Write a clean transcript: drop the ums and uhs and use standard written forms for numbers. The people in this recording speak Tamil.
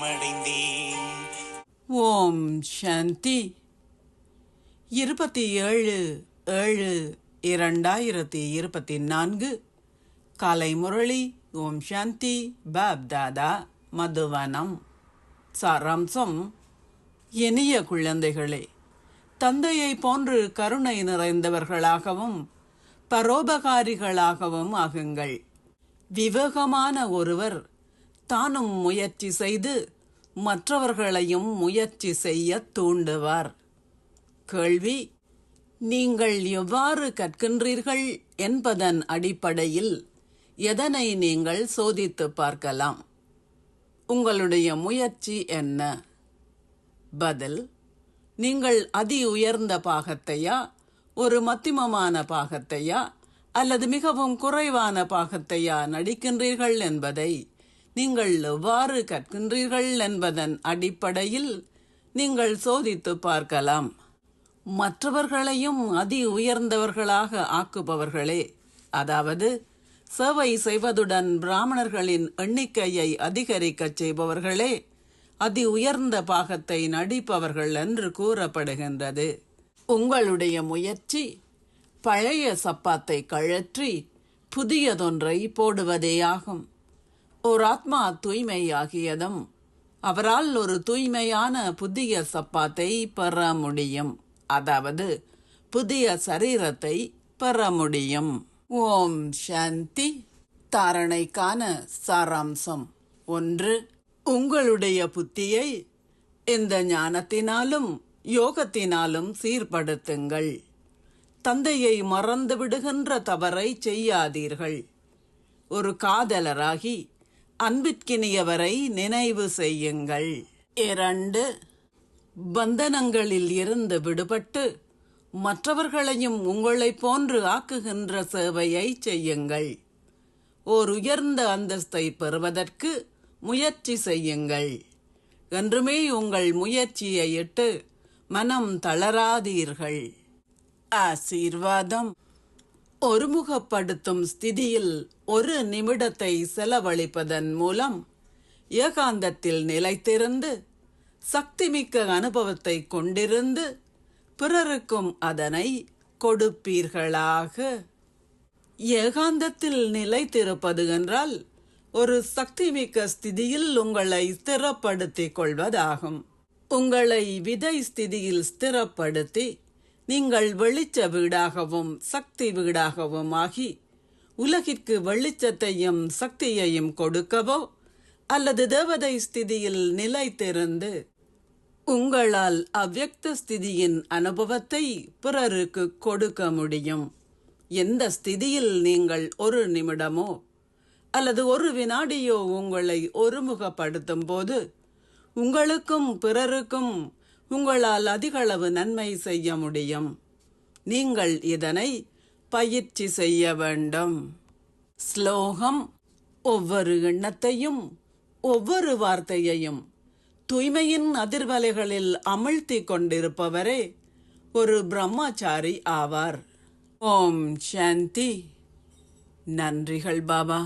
அடைந்தேன். ஓம் சாந்தி. 27/7/2024 காலை முரளி. ஓம் சாந்தி. பாப் தாதா, மதுவனம். சாராம்சம்: இனிய குழந்தைகளே, தந்தையை போன்று கருணை நிறைந்தவர்களாகவும் பரோபகாரிகளாகவும் ஆகுங்கள். விவேகமான ஒருவர் தானும் முயற்சி செய்து மற்றவர்களையும் முயற்சி செய்ய தூண்டுவார். கேள்வி: நீங்கள் எவ்வாறு கற்கின்றீர்கள் என்பதன் அடிப்படையில் எதனை நீங்கள் சோதித்து பார்க்கலாம்? உங்களுடைய முயற்சி என்ன? பதில்: நீங்கள் அதி உயர்ந்த பாகத்தையா, ஒரு மத்தியமமான பாகத்தையா, அல்லது மிகவும் குறைவான பாகத்தையா நடிக்கின்றீர்கள் என்பதை நீங்கள் எவ்வாறு கற்கின்றீர்கள் என்பதன் அடிப்படையில் நீங்கள் சோதித்து பார்க்கலாம். மற்றவர்களையும் அதி உயர்ந்தவர்களாக ஆக்குபவர்களே, அதாவது சேவை செய்வதுடன் பிராமணர்களின் எண்ணிக்கையை அதிகரிக்கச் செய்பவர்களே அதி உயர்ந்த பாகத்தை நடிப்பவர்கள் என்று கூறப்படுகின்றது. உங்களுடைய முயற்சி பழைய சப்பாத்தை கழற்றி புதியதொன்றை போடுவதேயாகும். ஓர் ஆத்மா தூய்மையாகியதும் அவரால் ஒரு தூய்மையான புதிய சப்பாத்தை பெற முடியும், அதாவது புதிய சரீரத்தை பெற முடியும். ஓம் சாந்தி. தாரணைக்கான சாராம்சம்: 1. உங்களுடைய புத்தியை இந்த ஞானத்தினாலும் யோகத்தினாலும் சீர்படுத்துங்கள். தந்தையை மறந்து விடுகின்ற தவறை செய்யாதீர்கள். ஒரு காதலராகி அன்பிற்கினியவரை நினைவு செய்யுங்கள். 2. பந்தனங்களில் இருந்து விடுபட்டு மற்றவர்களையும் உங்களைப் போன்று ஆக்குகின்ற சேவையை செய்யுங்கள். ஓர் உயர்ந்த அந்தஸ்தை பெறுவதற்கு முயற்சி செய்யுங்கள். என்றுமே உங்கள் முயற்சியை இட்டு மனம் தளராதீர்கள். ஆசீர்வாதம்: ஒருமுகப்படுத்தும் ஸ்திதியில் ஒரு நிமிடத்தை செலவழிப்பதன் மூலம் ஏகாந்தத்தில் நிலைத்திருந்து சக்திமிக்க அனுபவத்தை கொண்டிருந்து பிறருக்கும் அதனை கொடுப்பீர்களாக. ஏகாந்தத்தில் நிலைத்திருப்பது என்றால் ஒரு சக்திமிக்க ஸ்திதியில் உங்களை ஸ்திரப்படுத்திக் கொள்வதாகும். உங்களை விதை ஸ்திதியில் ஸ்திரப்படுத்தி நீங்கள் வெளிச்ச வீடாகவும் சக்தி வீடாகவும் ஆகி உலகிற்கு வெளிச்சத்தையும் சக்தியையும் கொடுக்கவோ அல்லது தேவதை ஸ்திதியில் நிலைத்திருந்து உங்களால் அவ்யக்த ஸ்திதியின் அனுபவத்தை பிறருக்கு கொடுக்க முடியும். எந்த ஸ்திதியில் நீங்கள் ஒரு நிமிடமோ அல்லது ஒரு வினாடியோ உங்களை ஒருமுகப்படுத்தும் போது உங்களுக்கும் பிறருக்கும் உங்களால் அதிகளவு நன்மை செய்ய முடியும். நீங்கள் இதனை பயிற்சி செய்ய வேண்டும். ஸ்லோகம்: ஒவ்வொரு எண்ணத்தையும் ஒவ்வொரு வார்த்தையையும் தூய்மையின் அதிர்வலைகளில் அமிழ்த்தி கொண்டிருப்பவரே ஒரு பிரம்மச்சாரி ஆவார். ஓம் சாந்தி. நன்றிகள் பாபா.